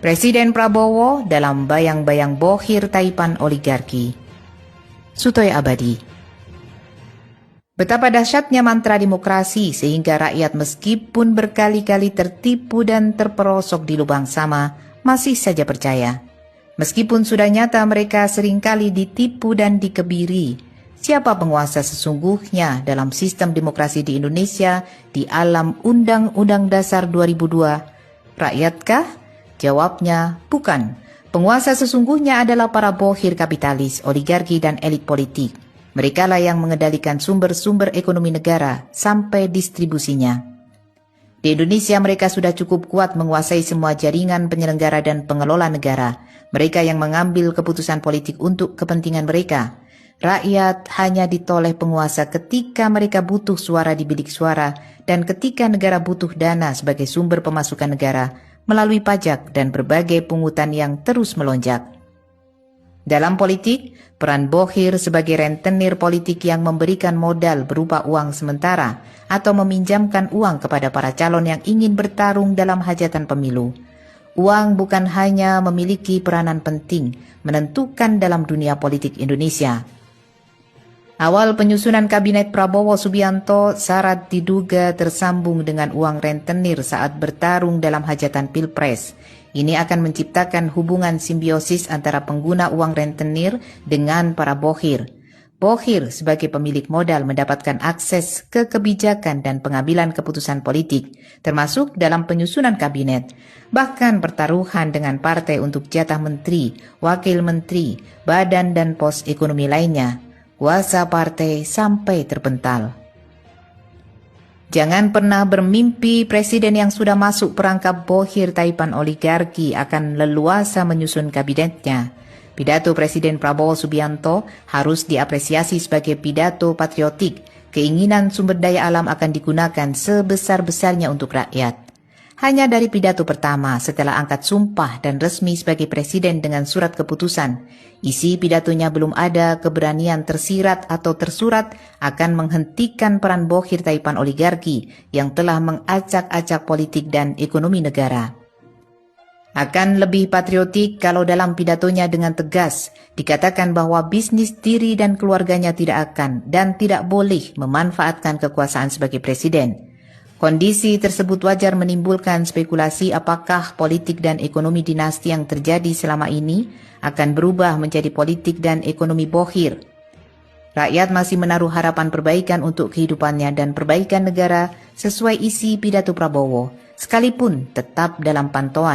Presiden Prabowo dalam bayang-bayang bohir taipan oligarki. Sutoyo Abadi. Betapa dahsyatnya mantra demokrasi sehingga rakyat meskipun berkali-kali tertipu dan terperosok di lubang sama, masih saja percaya. Meskipun sudah nyata mereka seringkali ditipu dan dikebiri, siapa penguasa sesungguhnya dalam sistem demokrasi di Indonesia di alam Undang-Undang Dasar 2002? Rakyatkah? Jawabnya, bukan. Penguasa sesungguhnya adalah para bohir kapitalis, oligarki, dan elit politik. Mereka lah yang mengendalikan sumber-sumber ekonomi negara sampai distribusinya. Di Indonesia mereka sudah cukup kuat menguasai semua jaringan penyelenggara dan pengelola negara. Mereka yang mengambil keputusan politik untuk kepentingan mereka. Rakyat hanya ditoleh penguasa ketika mereka butuh suara di bilik suara dan ketika negara butuh dana sebagai sumber pemasukan negara melalui pajak dan berbagai pungutan yang terus melonjak. Dalam politik, peran bohir sebagai rentenir politik yang memberikan modal berupa uang sementara atau meminjamkan uang kepada para calon yang ingin bertarung dalam hajatan pemilu. Uang bukan hanya memiliki peranan penting menentukan dalam dunia politik Indonesia. Awal penyusunan kabinet Prabowo Subianto syarat diduga tersambung dengan uang rentenir saat bertarung dalam hajatan Pilpres. Ini akan menciptakan hubungan simbiosis antara pengguna uang rentenir dengan para bohir. Bohir sebagai pemilik modal mendapatkan akses ke kebijakan dan pengambilan keputusan politik, termasuk dalam penyusunan kabinet. Bahkan pertaruhan dengan partai untuk jatah menteri, wakil menteri, badan dan pos ekonomi lainnya. Kuasa partai sampai terpental. Jangan pernah bermimpi presiden yang sudah masuk perangkap bohir taipan oligarki akan leluasa menyusun kabinetnya. Pidato Presiden Prabowo Subianto harus diapresiasi sebagai pidato patriotik. Keinginan sumber daya alam akan digunakan sebesar-besarnya untuk rakyat. Hanya dari pidato pertama setelah angkat sumpah dan resmi sebagai presiden dengan surat keputusan, isi pidatonya belum ada keberanian tersirat atau tersurat akan menghentikan peran bohir taipan oligarki yang telah mengacak-acak politik dan ekonomi negara. Akan lebih patriotik kalau dalam pidatonya dengan tegas dikatakan bahwa bisnis diri dan keluarganya tidak akan dan tidak boleh memanfaatkan kekuasaan sebagai presiden. Kondisi tersebut wajar menimbulkan spekulasi apakah politik dan ekonomi dinasti yang terjadi selama ini akan berubah menjadi politik dan ekonomi bohir. Rakyat masih menaruh harapan perbaikan untuk kehidupannya dan perbaikan negara sesuai isi pidato Prabowo, sekalipun tetap dalam pantauan